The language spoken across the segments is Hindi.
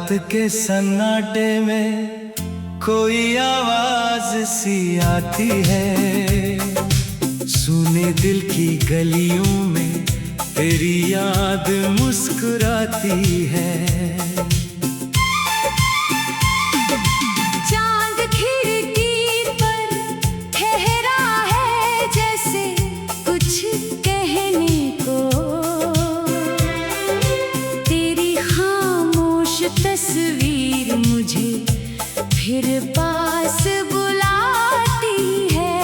रात के सन्नाटे में कोई आवाज सी आती है। सुने दिल की गलियों में तेरी याद मुस्कुराती है। चांद खिड़की पर ठहरा है जैसे कुछ कहने को। तेरी खामोश तस्वीर मुझे फिर पास बुलाती है।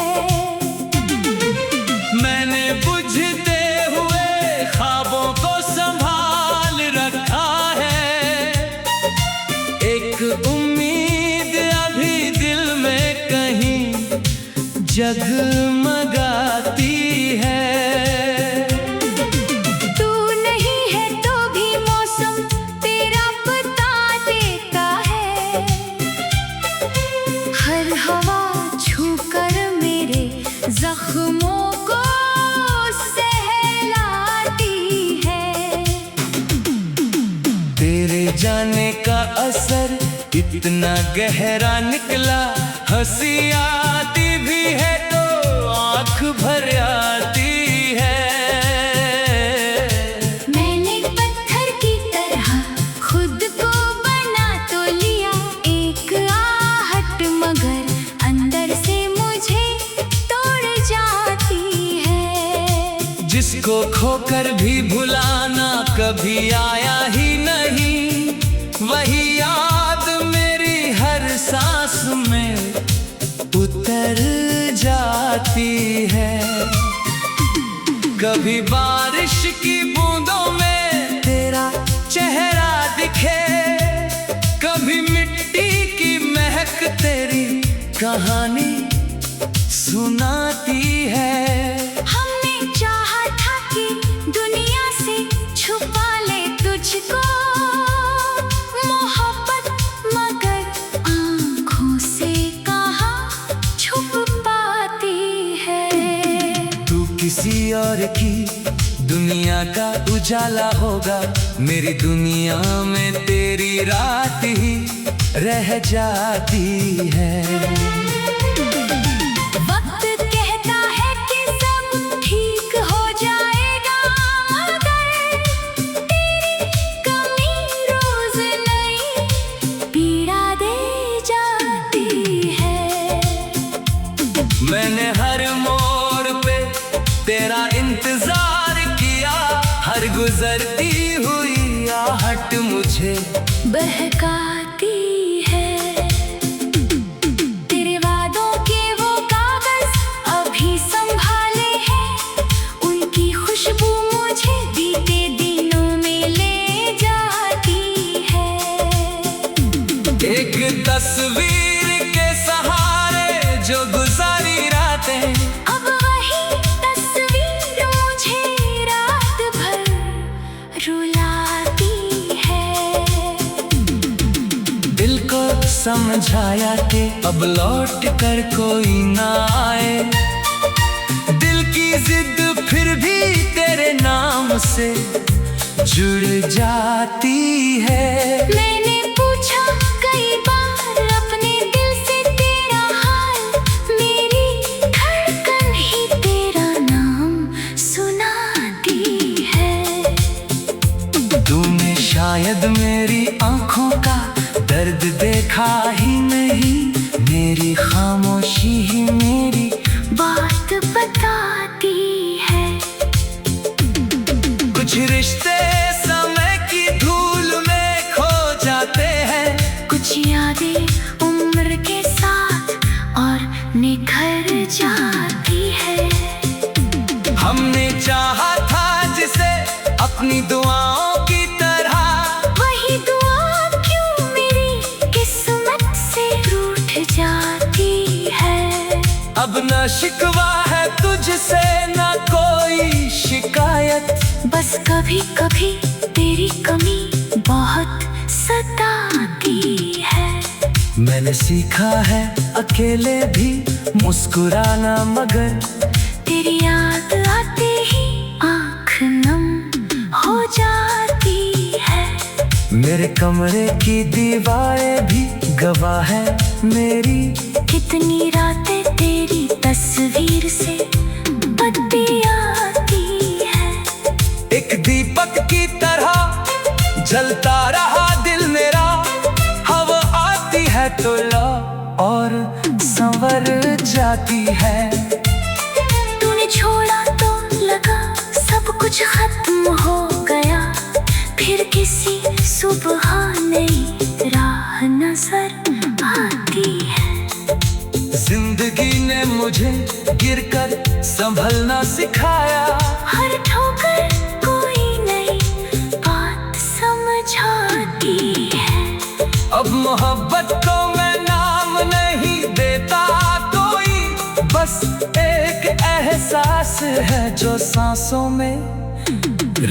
मैंने बुझते हुए ख्वाबों को संभाल रखा है। एक उम्मीद अभी दिल में कहीं जगमगाती है। तू नहीं है तो भी मौसम तेरा बता देता है। हर हवा छूकर मेरे जख्मों को सहलाती है। तेरे जाने का असर इतना गहरा निकला। हंसी आती भी है तो आँख भर आती है। मैंने पत्थर की तरह खुद को बना तो लिया एक आहट, मगर अंदर से मुझे तोड़ जाती है। जिसको खोकर भी भुलाना कभी आया ही नहीं, वही याद मेरी हर सांस में उतर जाती है। कभी बारिश की बूंदों में तेरा चेहरा दिखे, कभी मिट्टी की महक तेरी कहानी सुनाती है। हमने चाहा था कि दुनिया से छुपा ले तुझको मोहब्बत, मगर आँखों से कहाँ छुप पाती है। तू किसी और की दुनिया का उजाला होगा। मेरी दुनिया में तेरी रात ही रह जाती है। वक्त कहता है कि सब ठीक हो जाएगा, मगर तेरी कमी रोज नई पीड़ा दे जाती है। मैंने हर मोड़ पे तेरा इंतजार किया। हर गुजरती हुई आहट मुझे बहकाती है। तेरे वादों के वो कागज अभी संभाले हैं, उनकी खुशबू मुझे बीते दिनों में ले जाती है। एक तस्वीर के सहारे जो गुजारी रातें, अब वही तस्वीर मुझे रात भर रुलाती है। दिल को समझाया कि अब लौट कर कोई ना आए। दिल की जिद फिर भी तेरे नाम से जुड़ जाती है। मैंने पूछा कई बार अपने दिल से तेरा हाल, मेरी धड़कन ही तेरा नाम सुनाती है। तूने शायद मेरी आंखों का दर्द देखा ही नहीं। मेरी खामोशी ही मेरी बात बताती है। कुछ रिश्ते समय की धूल में खो जाते हैं। कुछ यादें उम्र के साथ और निखर जाती है। हमने चाहा था जिसे अपनी दुआओं की तरह, वही दुआ क्यों मेरी किस्मत से रूठ जाती है। अब न शिकवा है तुझसे न कोई शिकायत। बस कभी कभी तेरी कमी बहुत सताती है। मैंने सीखा है अकेले भी मुस्कुराना, मगर तेरी याद आते ही आँख नम हो जाती है। तेरे कमरे की दीवारें भी गवाह है मेरी। कितनी रातें तेरी तस्वीर से बत्ती आती है। एक दीपक की तरह जलता रहा दिल मेरा, हवा आती है तो ला और संवर जाती है। तूने छोड़ा तो लगा सब कुछ खत्म हो गया, फिर किसी सुबह नई राह नजर आती है। जिंदगी ने मुझे गिरकर संभलना सिखाया, हर ठोकर कोई नई बात समझाती है। अब मोहब्बत को मैं नाम नहीं देता कोई, बस एक एहसास है जो सांसों में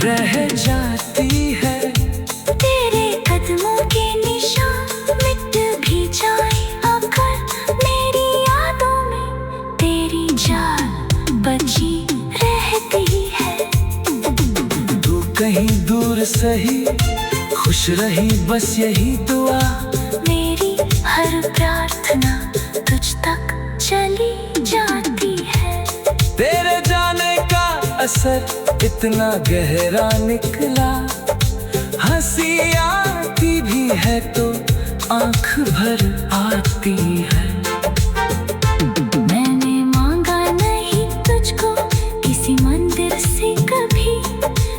रह जाती है। तेरे कदमों के निशान मिट भी जाए अगर मेरी यादों में तेरी जान बची रहती है। तू कहीं दूर सही खुश रही बस यही दुआ, मेरी हर प्रार्थना तुझ तक चली जाती है। तेरे जाने का असर इतना गहरा निकला, हंसी आती भी है तो आंख भर आती है। मैंने मांगा नहीं तुझको किसी मंदिर से कभी,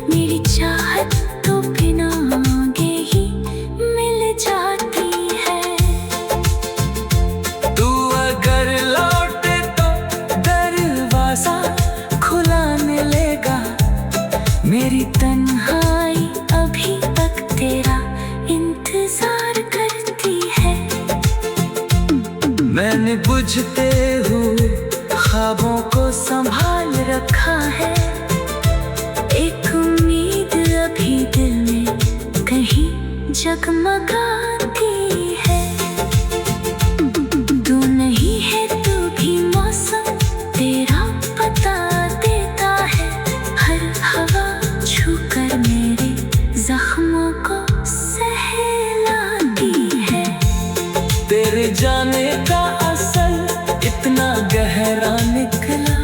मेरी चाहत तो बिना मांगे ही मिल जाती है। तू अगर लौटे तो दरवाजा खुला मिलेगा, मेरी तन्हाई अभी तक तेरा इंतजार करती है। मैंने बुझते हुए ख्वाबों को संभाल रखा है, एक उम्मीद अभी दिल में कहीं जगमगाती है। तू नहीं है तो भी मौसम तेरा बता देता है, हर हवा छूकर मेरे जख्मों को सहलाती है। तेरे जाने का असर इतना गहरा निकला।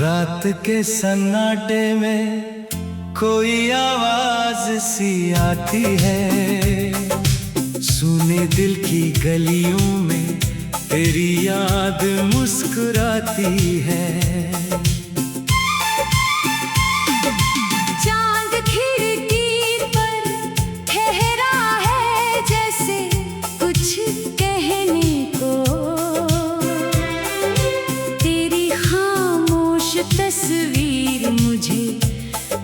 रात के सन्नाटे में कोई आवाज सी आती है, सुने दिल की गलियों में तेरी याद मुस्कुराती है। चांद खिड़की पर ठहरा है जैसे कुछ कहने को, तेरी खामोश तस्वीर मुझे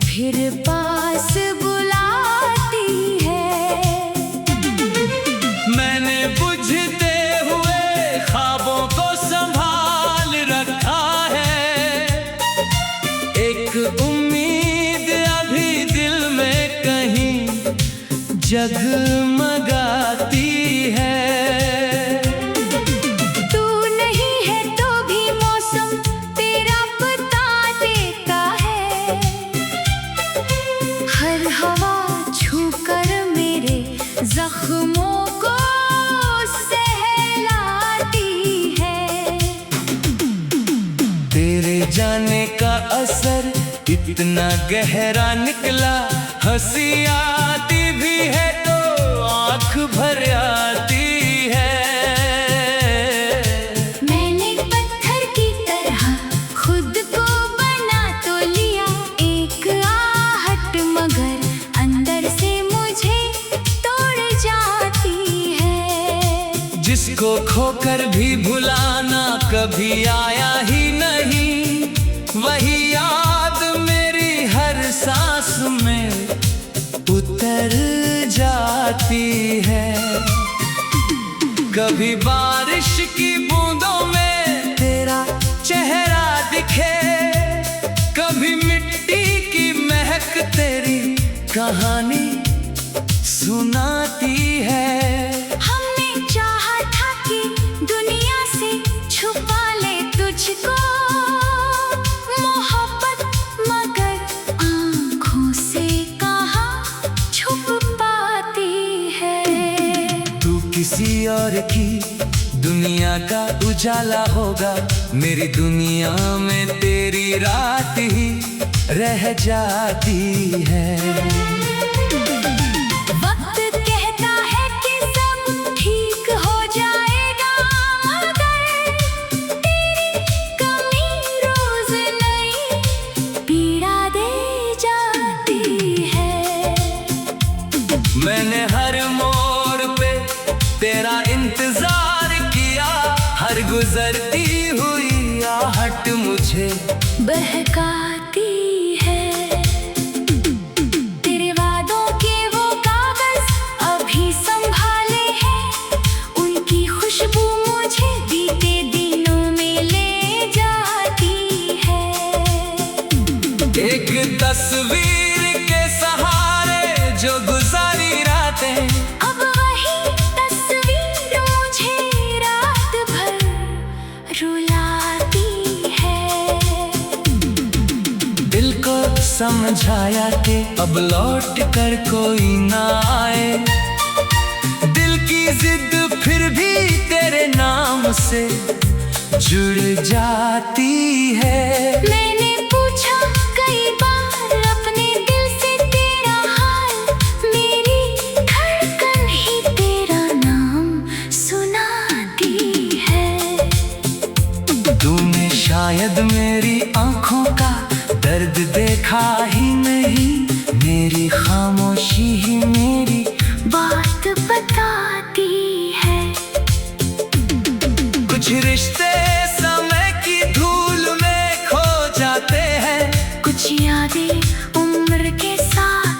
फिर पास बुलाती है। मैंने बुझते हुए ख्वाबों को संभाल रखा है, एक उम्मीद अभी दिल में कहीं जगमगाती है। तू नहीं है तो भी मौसम तेरा बता देता है, हर हवा छूकर मेरे जख्मों को सहलाती है। तेरे जाने का असर इतना गहरा निकला, हंसी आती भी है तो आंख भर आती है। मैंने पत्थर की तरह खुद को बना तो लिया, एक आहट मगर अंदर से मुझे तोड़ जाती है। जिसको खोकर भी भुलाना कभी आया ही नहीं, वही याद मेरी हर सांस में उतर जाती है। कभी बारिश की बूंदों में तेरा चेहरा दिखे, कहानी सुनाती है। हमने चाहा था कि दुनिया से छुपा ले तुझको मोहब्बत, मगर आँखों से कहाँ छुप पाती है। तू किसी और की दुनिया का उजाला होगा, मेरी दुनिया में तेरी रात ही रह जाती है। वक्त कहता है कि सब ठीक हो जाएगा, मगर तेरी कमी रोज नई पीड़ा दे जाती है। मैंने हर मोड़ पे तेरा इंतजार किया, हर गुजरती हुई आहट मुझे बहकाती है। तेरे वादों के वो कागज अभी संभाले हैं, उनकी खुशबू मुझे बीते दिनों में ले जाती है। एक तस्वीर के सहारे जो गुजारी रातें, अब वही तस्वीर मुझे रात भर रुलाती है। दिल को समझाया कि अब लौट कर कोई ना आए, दिल की जिद फिर भी तेरे नाम से जुड़ जाती है। मैंने पूछा कई बार अपने दिल से तेरा हाल, मेरी धड़कन ही तेरा नाम सुनाती है। तूने शायद मेरी आंखों का दर्द देखा ही नहीं, मेरी खामोशी ही मेरी बात बताती है। कुछ रिश्ते समय की धूल में खो जाते हैं, कुछ यादें उम्र के साथ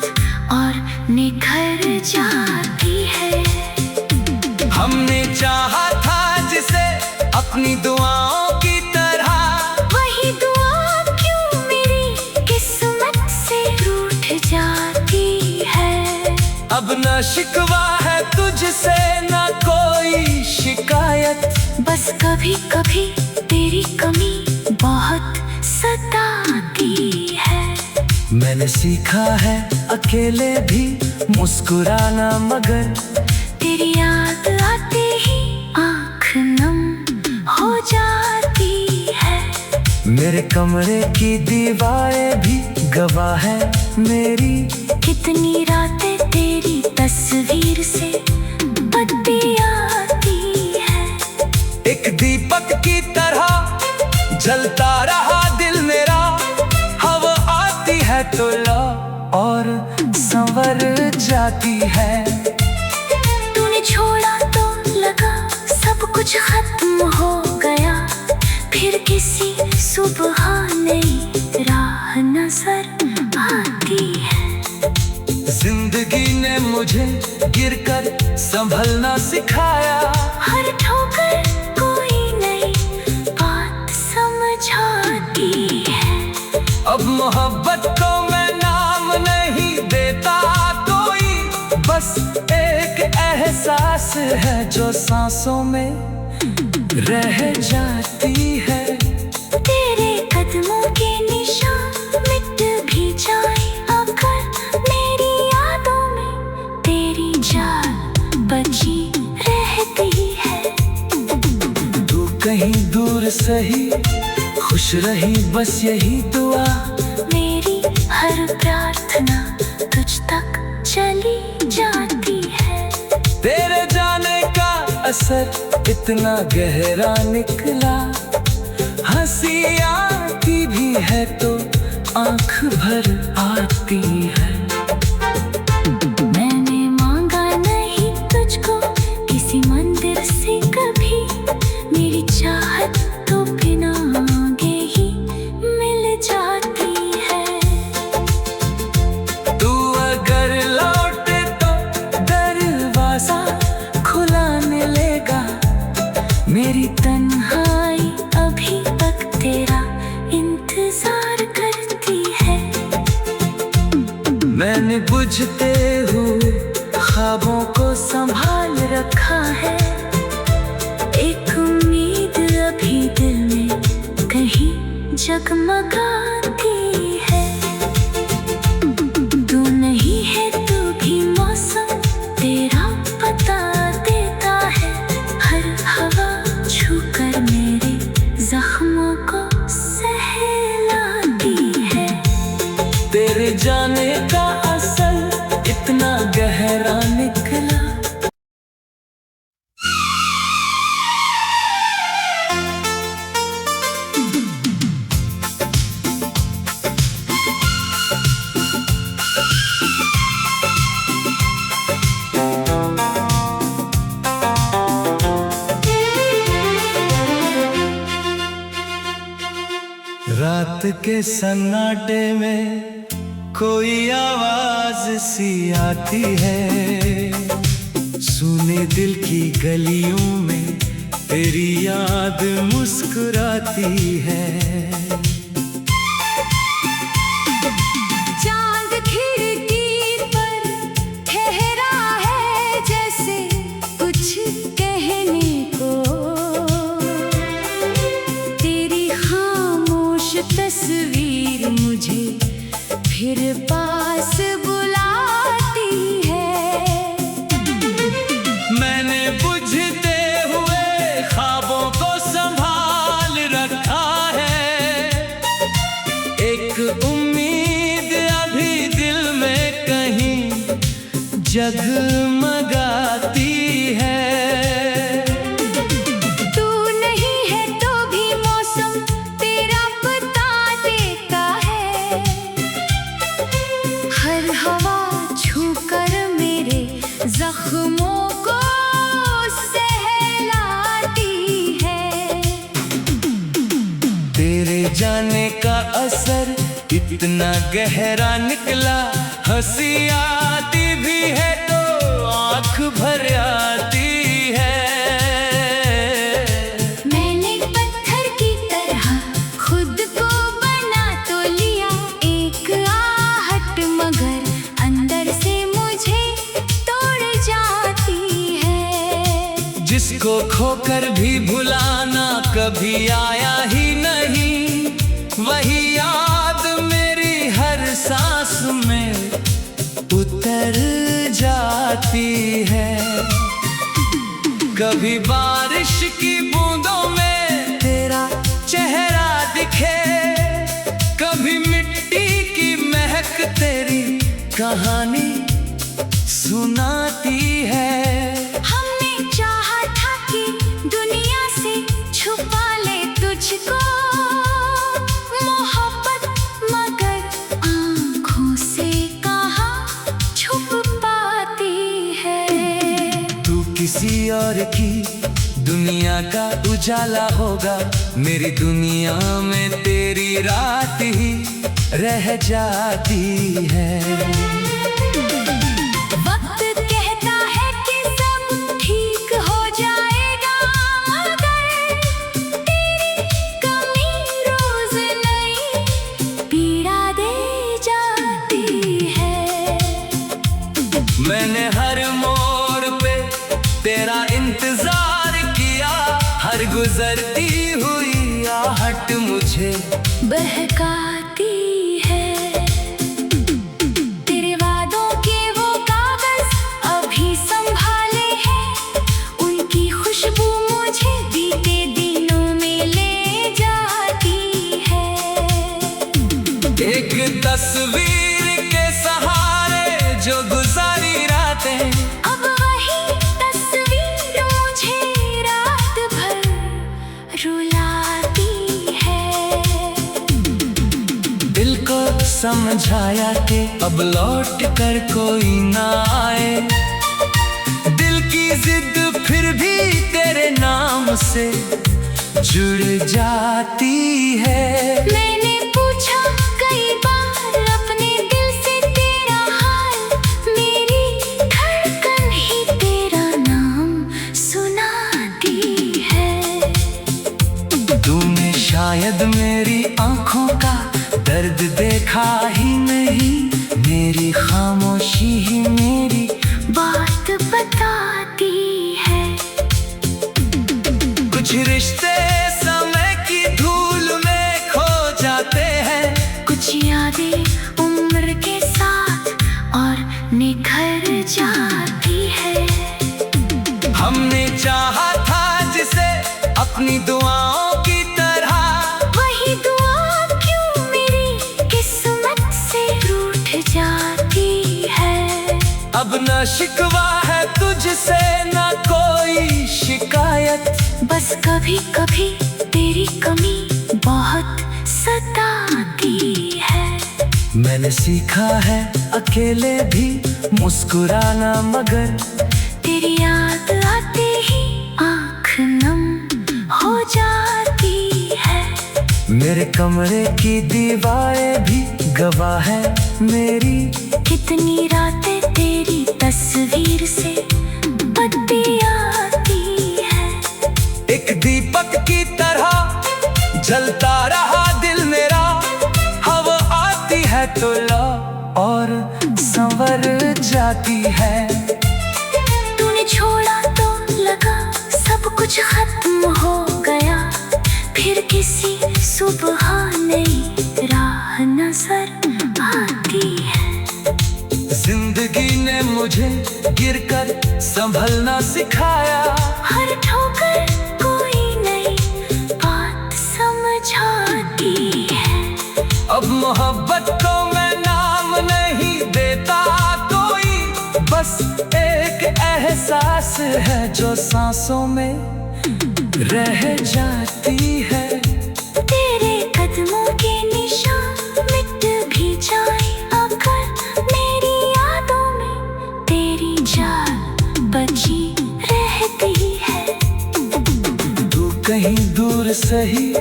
और निखर जाती है। हमने चाहा था जिसे अपनी दुआओं की तरह, वही दुआ क्यों मेरी किस्मत से रूठ जाती है। अब न शिकवा है तुझसे न कोई शिकायत, बस कभी कभी तेरी कमी बहुत सताती है। मैंने सीखा है अकेले भी मुस्कुराना, मगर तेरी याद आते ही आँख नम हो जाती है। मेरे कमरे की दीवारें भी गवाह है मेरी, कितनी रातें तेरी तस्वीर से बत्ती आती है। एक दीपक की तरह जलता रहा दिल मेरा, हवा आती है तो लो और संवर जाती है। तूने छोड़ा तो लगा सब कुछ खत्म हो गया, फिर किसी सुबह नई राह नजर आती है। जिंदगी ने मुझे गिरकर संभलना सिखाया, हर ठोकर कोई नई बात समझाती है। अब मोहब्बत को मैं नाम नहीं देता कोई, बस एक एहसास है जो सांसों में रह जाती है। तेरे कदमों के निशान मिट भी जाए अगर, मेरी यादों में तेरी जान बची रहती है। तू कहीं दूर सही खुश रही, बस यही दुआ मेरी हर प्रार्थना तुझ तक चली जाती है। तेरे जाने का असर इतना गहरा निकला, हंसी आती भी है तो आंख भर आती है। मैंने मांगा नहीं तुझको किसी मंदिर से कभी, मेरी चाहत तो बिना मांगे ही मिल जाती है। तू अगर लौटे तो दरवाजा खुला मिलेगा, मेरी तन्हाई अभी तक तेरा इंतजार करती है। मैंने मैंने बुझते हुए ख्वाबों को संभाल रखा है। एक उम्मीद अभी दिल में कहीं जगमगाती है। तू नहीं है तो भी मौसम तेरा पता देता है। हर हवा छूकर मेरे जख्मों को सहलाती है। तेरे जाने का असर इतना गहरा निकला। रात के सन्नाटे में कोई आवाज सी आती है। सुने दिल की गलियों में तेरी याद मुस्कुराती है। चांद खिड़की पर ठहरा है जैसे कुछ कहने को। तेरी खामोश तस्वीर मुझे फिर पास बुलाती है। मैंने बुझते हुए ख्वाबों को संभाल रखा है। एक उम्मीद अभी दिल में कहीं जगमगाती है। तू नहीं है तो भी मौसम तेरा पता देता है। हर हवा छूकर मेरे जख्मों को सहलाती है। तेरे जाने का असर इतना गहरा निकला। हंसी आती भी है तो आँख भर आती है। मैंने पत्थर की तरह खुद को बना तो लिया। एक आहट मगर अंदर से मुझे तोड़ जाती है। जिसको खोकर भी भुलाना कभी आया ही नहीं। वही याद मेरी हर सांस में उतर जाती है। कभी बारिश की बूंदों में तेरा चेहरा दिखे। कभी मिट्टी की महक तेरी कहानी सुनाती है। हमने चाहा था कि दुनिया से छुपा ले तुझको मोहब्बत, मगर आँखों से कहाँ छुप पाती है। तू किसी और की दुनिया का उजाला होगा। मेरी दुनिया में तेरी रात ही रह जाती है। वक्त कहता है कि सब ठीक हो जाएगा, मगर तेरी कमी रोज नई पीड़ा दे जाती है। मैंने हर मोड़ पे तेरा इंतजार किया। हर गुजरती हुई आहट मुझे बहकाती है। तेरे वादों के वो कागज अभी संभाले हैं। उनकी खुशबू मुझे बीते दिनों में ले जाती है। एक तस्वीर के सहारे जो गुजारी रातें अब वही तस्वीर मुझे रात भर रुलाती है। दिल को समझाया कि अब लौट कर कोई ना आए। दिल की जिद फिर भी तेरे नाम से जुड़ जाती है। मैंने पूछा कई बार अपने दिल से तेरा हाल। मेरी धड़कन ही तेरा नाम सुनाती है। तूने शायद मेरी आंखों का दर्द देखा ही नहीं। मेरी खामोशी रिश्ते समय की धूल में खो जाते हैं, कुछ यादें उम्र के साथ और निखर जाती है। हमने चाहा था जिसे अपनी दुआओं की तरह, वही दुआ क्यों मेरी किस्मत से रूठ जाती है। अब न शिकवा है तुझसे न कोई शिकायत, बस कभी कभी तेरी कमी बहुत सताती है। मैंने सीखा है अकेले भी मुस्कुराना, मगर तेरी याद आते ही आँख नम हो जाती है। मेरे कमरे की दीवारें भी गवाह है मेरी, कितनी रातें तेरी तस्वीर से बत्ती आती है। एक दीपक की तरह जलता रहा दिल मेरा, हवा आती है तो ला और संवर जाती है। तूने छोड़ा तो लगा सब कुछ खत्म हो गया, फिर किसी सुबह नई राह नजर आती है। जिंदगी ने मुझे गिरकर संभलना सिखाया, हर ठोकर कोई नई बात समझाती है। अब मोहब्बत को मैं नाम नहीं देता कोई, बस एक एहसास है जो सांसों में रह जाती है। तेरे कदमों के निशान मिट भी जाए अगर मेरी यादों में तेरी जान बची रहती है। तू कहीं दूर सही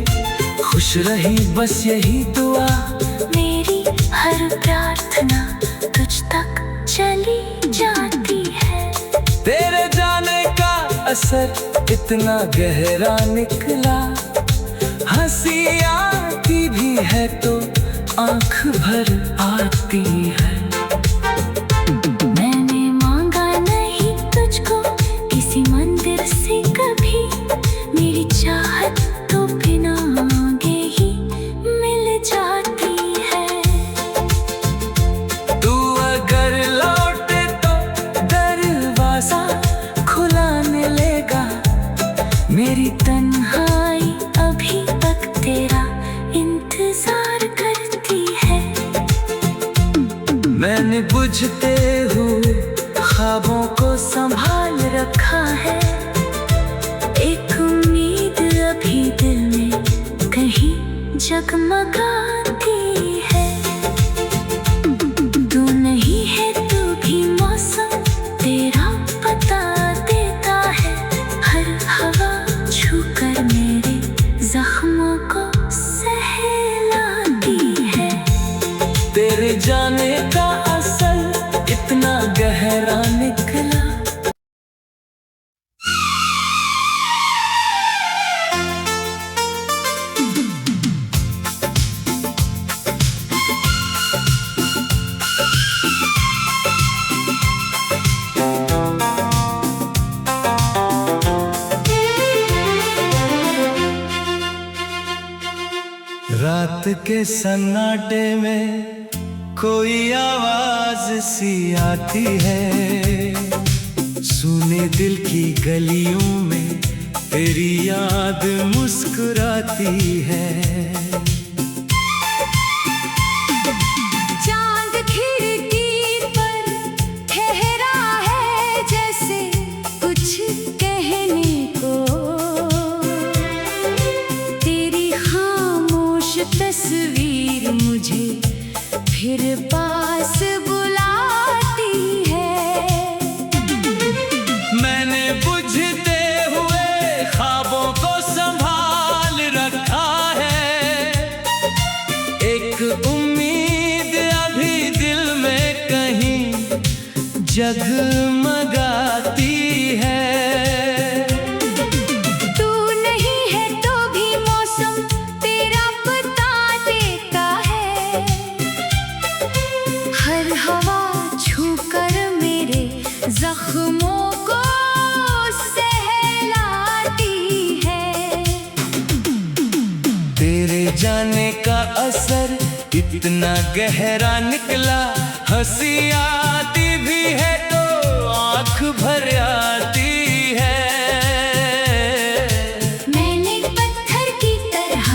खुश रही, बस यही दुआ मेरी हर प्रार्थना तुझ तक चली जाती है। तेरे जाने का असर इतना गहरा निकला, हंसी आती भी है तो आंख भर आती है। मैंने मांगा नहीं तुझको किसी मंदिर से कभी, मेरी चाहत तो बिना मांगे ही मिल जाती है। तू अगर लौटे तो दरवाजा खुला मिलेगा, मेरी तन्हाई अभी तक तेरा इंतजार करती है। मैंने बुझते हुए ख्वाबों को संभाल रखा है, एक उम्मीद अभी दिल में कहीं जगमगाती है। तू नहीं है तू भी मौसम तेरा पता देता है, हर हवा छूकर मेरे जख्मों को सहलाती है। तेरे जाने का असल इतना गहरा निकला। रात के सन्नाटे में कोई आवाज सी आती है, सुने दिल की गलियों में तेरी याद मुस्कुराती है। चांद खिड़की पर ठहरा है जैसे कुछ कहने को, तेरी खामोश तस्वीर मुझे फिर पास बुलाती है। मैंने बुझते हुए ख्वाबों को संभाल रखा है, जाने का असर इतना गहरा निकला। हंसी आती भी है तो आँख भर आती है। मैंने पत्थर की तरह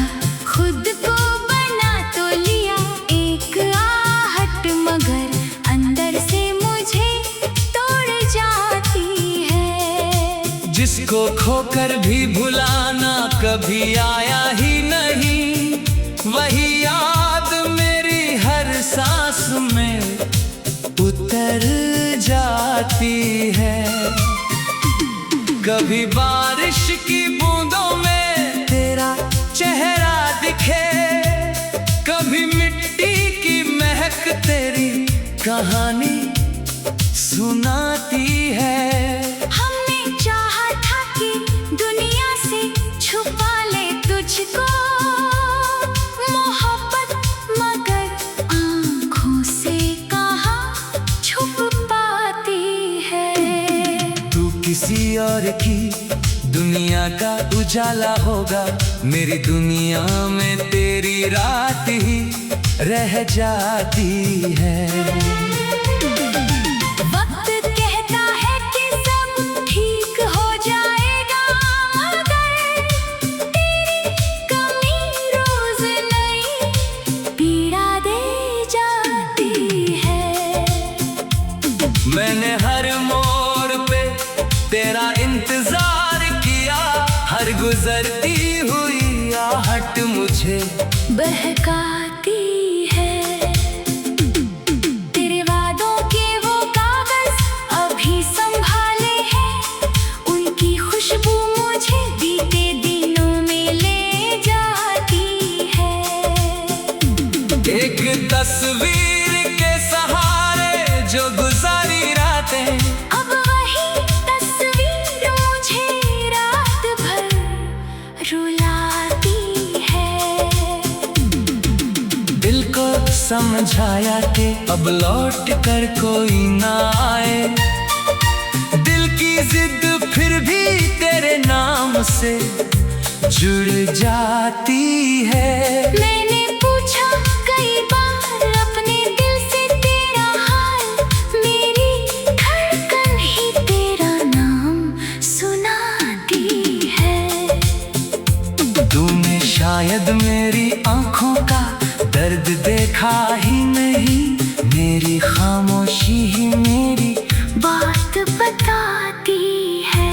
खुद को बना तो लिया, एक आहट मगर अंदर से मुझे तोड़ जाती है। जिसको खोकर भी भुलाना कभी आया ही नहीं, वही याद मेरी हर सांस में उतर जाती है। कभी बारिश की बूंदों में तेरा चेहरा दिखे, कभी मिट्टी की महक तेरी कहानी सुनाती है। हमने चाहा था कि दुनिया से छुपा ले तुझको मोहब्बत, मगर आँखों से कहाँ छुप पाती है। तू किसी और की दुनिया का उजाला होगा, मेरी दुनिया में तेरी रात ही रह जाती है। वक्त कहता है कि सब ठीक हो जाएगा, मगर तेरी कमी रोज नई पीड़ा दे जाती है। मैंने हर मोड़ पे तेरा इंतजार किया, हर गुजरती हुई आहट मुझे बहकाती है। तेरे वादों के वो कागज अभी संभाले हैं, उनकी खुशबू मुझे बीते दिनों में ले जाती है। एक तस्वीर के सहारे जो गुजारी रातें, अब वही तस्वीर मुझे रात भर रुलाती है। दिल को समझाया कि अब लौट कर कोई ना आए। दिल की जिद फिर भी तेरे नाम से जुड़ जाती है। मैंने पूछा कई बार अपने दिल से तेरा हाल, मेरी धड़कन ही तेरा नाम सुनाती है। तूने शायद मेरी आंखों का दर्द देखा ही नहीं, मेरी खामोशी ही मेरी बात बताती है।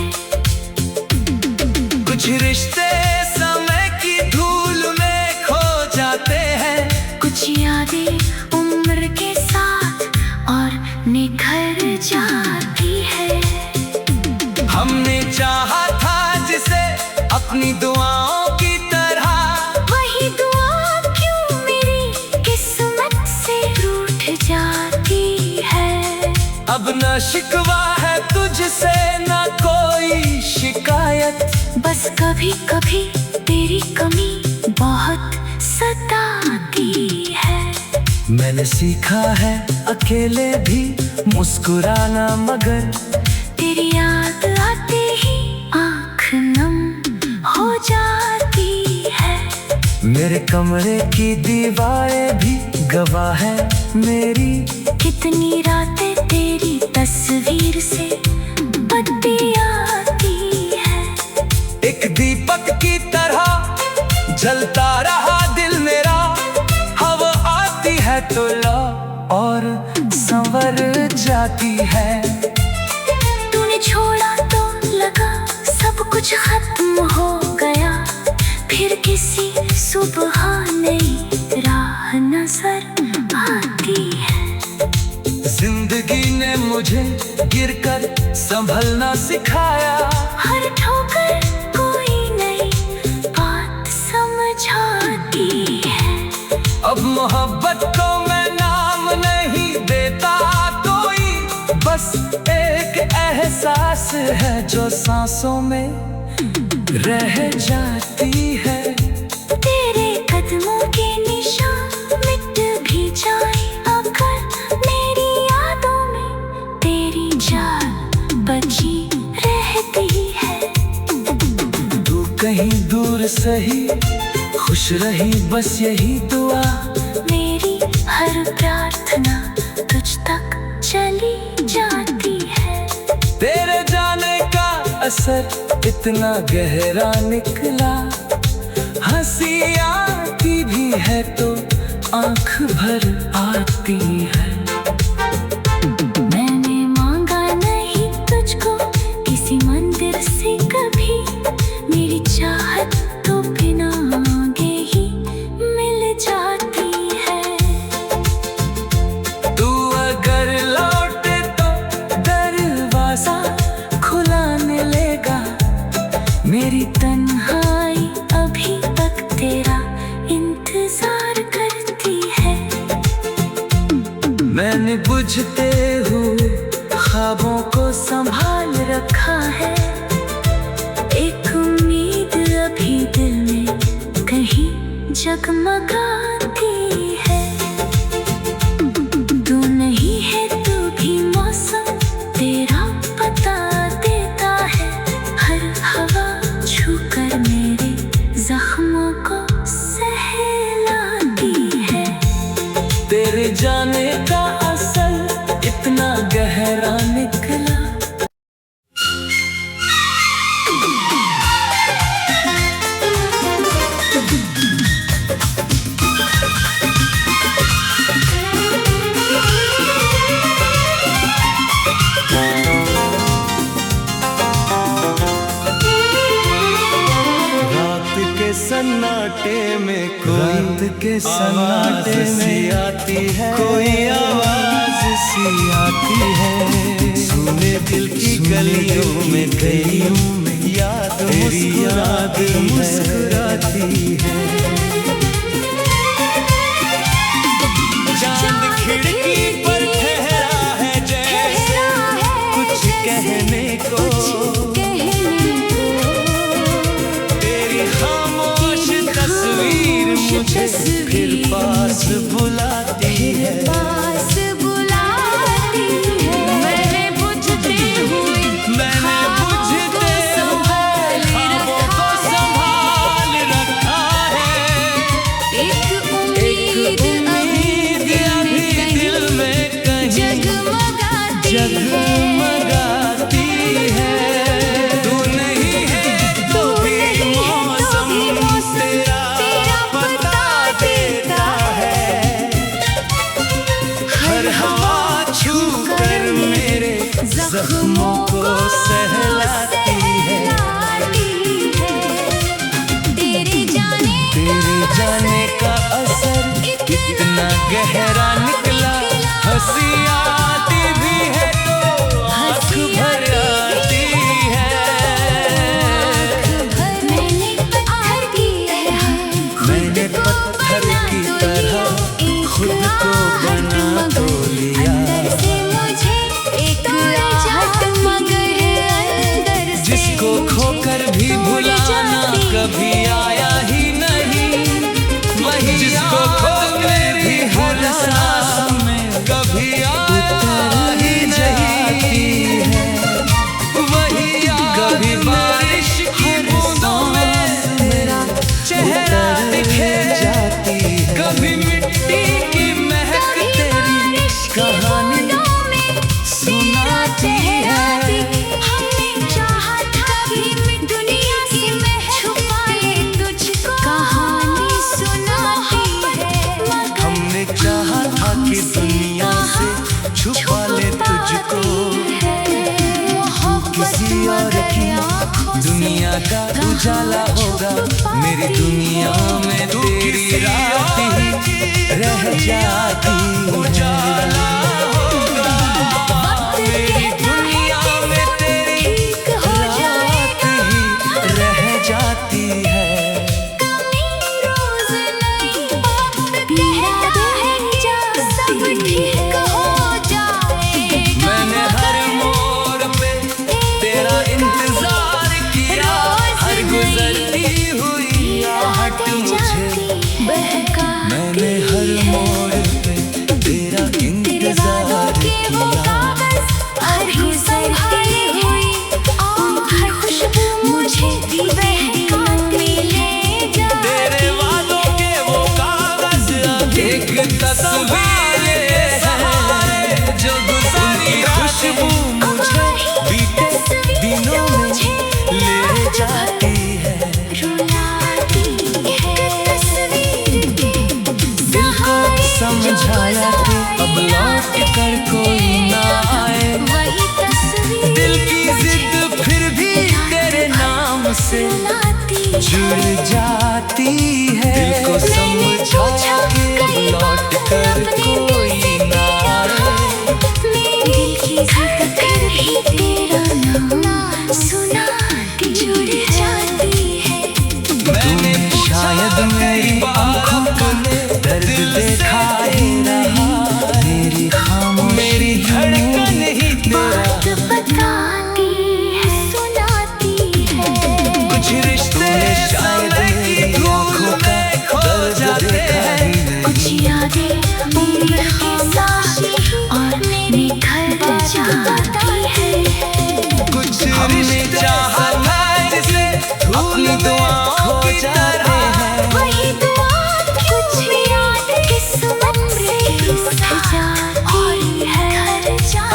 कुछ रिश्ते समय की धूल में खो जाते हैं, कुछ यादें उम्र के साथ और निखर जाती है। हमने चाहा था जिसे अपनी दुआओं की तरह, वही दुआ क्यों मेरी किस्मत से रूठ जाती है। अब न शिकवा है तुझसे न कोई शिकायत, बस कभी कभी तेरी कमी बहुत सताती है। मैंने सीखा है अकेले भी मुस्कुराना, मगर तेरी याद आते ही आँख नम हो जाती है। मेरे कमरे की दीवारें भी गवाह है मेरी, कितनी रातें तेरी तस्वीर से बत्ती आती है। एक दीपक की तरह जलता रहा दिल मेरा, हवा आती है तो लो और संवर जाती है। तूने छोड़ा तो लगा सब कुछ खत्म हो गया, फिर किसी सुबह नई राह नजर आती है। जिंदगी ने मुझे गिरकर संभलना सिखाया, हर ठोकर कोई नई बात समझाती है। अब मोहब्बत को मैं नाम नहीं देता कोई, बस एक एहसास है जो सांसों में रह जाती है। तेरे कदमों के निशान मिट भी जाए अगर मेरी यादों में तेरी जान बची रहती है। तू कहीं दूर सही खुश रही बस यही दुआ, मेरी हर प्रार्थना तुझ तक चली जाती है। तेरे जाने का असर इतना गहरा निकला, हंसी आती भी है तो आंख भर आती है। मैंने मांगा नहीं तुझको किसी मंदिर से कभी, मेरी चाहत तो बिना मांगे ही मिल जाती है। तू अगर लौटे तो दरवाजा खुला मिलेगा, मेरी तन्हाई अभी तक तेरा इंतजार करती है। मैंने बुझते हुए ख्वाबों को संभाल रखा है, एक उम्मीद अभी दिल में कहीं जगमगाती है। तू नहीं है तो भी मौसम तेरा पता देता है, हर हवा छूकर मेरे जख्मों को सहलाती है। तेरे जाने का असर इतना गहरा निकला। सन्नाटे में रात के सन्नाटे में आती है, कोई आवाज सी आती है। सुने दिल की गलियों में याद तेरी याद मुस्कुराती है। चांद खिड़की पर ठहरा है जैसे कुछ कहने को, मुझे फिर पास बुलाती है। मैंने बुझते हुए ख्वाबों को संभाल रखा है, एक उम्मीद अभी दिल में कहीं जगमगाती है। तू नहीं है तो भी मौसम तेरा पता देता है, हर हवा छू कर मेरे जख्मों को सहलाती है। तेरे जाने का असर इतना गहरा निकला, हंसी आती भी है तो आँख भर आती है। मैंने पत्थर की तरह खुद को बना तो लिया, जिसको खोकर भी भुलाना कभी आया ही नहीं, वही जिसको खोकर भी भुलाना कभी आया ही नहीं है। वही कभी बारिश की बूंदों में मेरा चेहरा दिखे जाती है, कभी मिट्टी की महक तेरी कहानी सुनाती है। हमने चाहा था कि दुनिया से छुपा ले तुझको, किसी और की दुनिया का उजाला होगा, मेरी दुनिया में तेरी रात ही रह जाती उजाला होगा, मेरी दुनिया में तेरी रात ही रह जाती है। मैंने हर मोड़ पे तेरा इंतजार किया, हर गुजरती हुई आहट मुझे मैंने हर मोड़ पे तेरा इंतजार किया। तेरे वादे से लाती जुड़ जाती है। दिल को समझा के अब लौट कर कोई ना आए। दिल की जिद फिर भी तेरा नाम सुना के जुड़ जाती है। मैंने शायद मेरी आंखों को दर्द दिखाए रहा, मेरी खामोशी मेरी धड़कन ही बात बताती है, सुनाती है। कुछ रिश्ते शायद मेरी आंखों का दर्द दिखाए। कुछ यादें मेरी खामोशी और निखर जाती है। कुछ हमने चाहा था जिसे अपनी दुआओं की तरह है। वही दुआ कुछ याद किस्मत से सजाती है।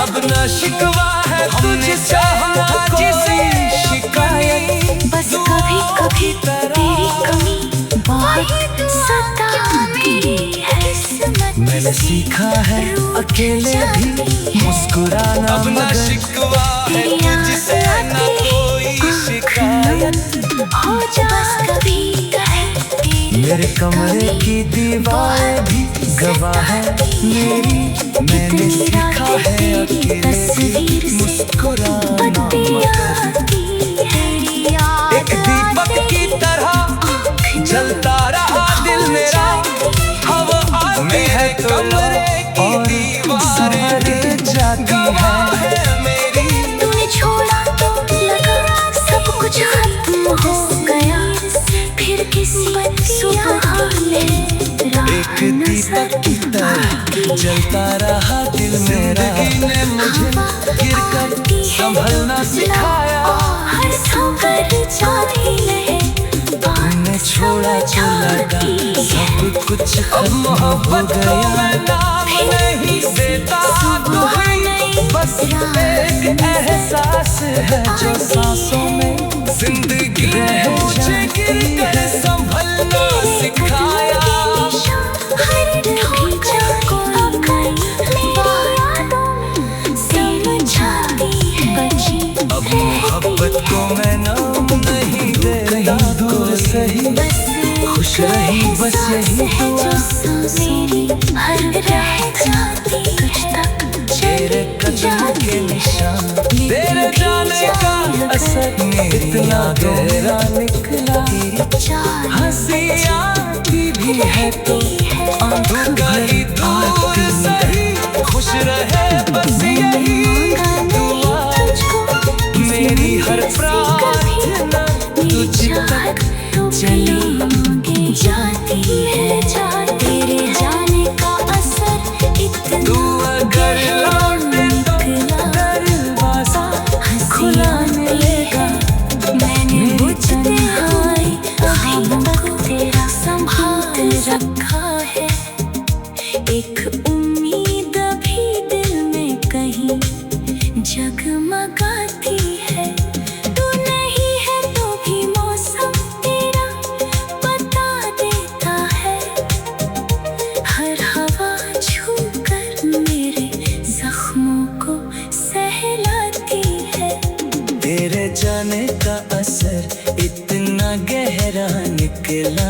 अब न शिकवा है तुझे चाहा जिसे शिकायत। बस कभी कभी तेरी कमी बहुत सताती है। मैंने सीखा है अकेले भी मुस्कुराना। अब न शिकवा है तुझसे न कोई शिकायत। हो जा बस कभी मेरे कमरे की दीवार भी गवाह है मेरी। मैंने सीखा है अकेले भी मुस्कुराना। एक दीपक की तरह जलता रहा दिल मेरा। हवा आती है कमरे की दीवार जाती है मेरी। तूने छोड़ा तो लगा सब कुछ खत्म हो गया। फिर किसी सुबह में एक दीपक की तरह जलता रहा दिल मेरा। जिंदगी ने मुझे गिरकर संभलना सिखाया। हर संवर जाती है। तूने छोड़ा तो लगा सब कुछ खत्म हो गया। नाम नहीं देता कोई, बस एक एहसास है जो सांसों में जिंदगी ने मुझे गिरकर संभलना सिखाया। हर ठोकर को समझाती है। अब मोहब्बत को मैं नाम नहीं देता दूर से ही खुश रही बस यही दुआ। मेरी हर रह जाती है। तेरे कदम के निशान, तेरे जाने का असर इतना गहरा निकला। हंसी आती भी है तो आंखों कहीं दूर सही। खुश रहे बस यही दुआ। मेरी हर प्रार्थना तुझ तक चली जाती है। तेरे जाने का असर इतना तू अगर लौटे तो दरवाजा खुला मिलेगा। मैंने बुझते हाय अभी तक तेरा संभाल रखा है। एक उम्मीद भी दिल में कहीं जगमगाती है। तू नहीं है तो भी मौसम तेरा बता देता है। हर हवा छूकर मेरे जख्मों को सहलाती है। तेरे जाने का असर इतना गहरा निकला।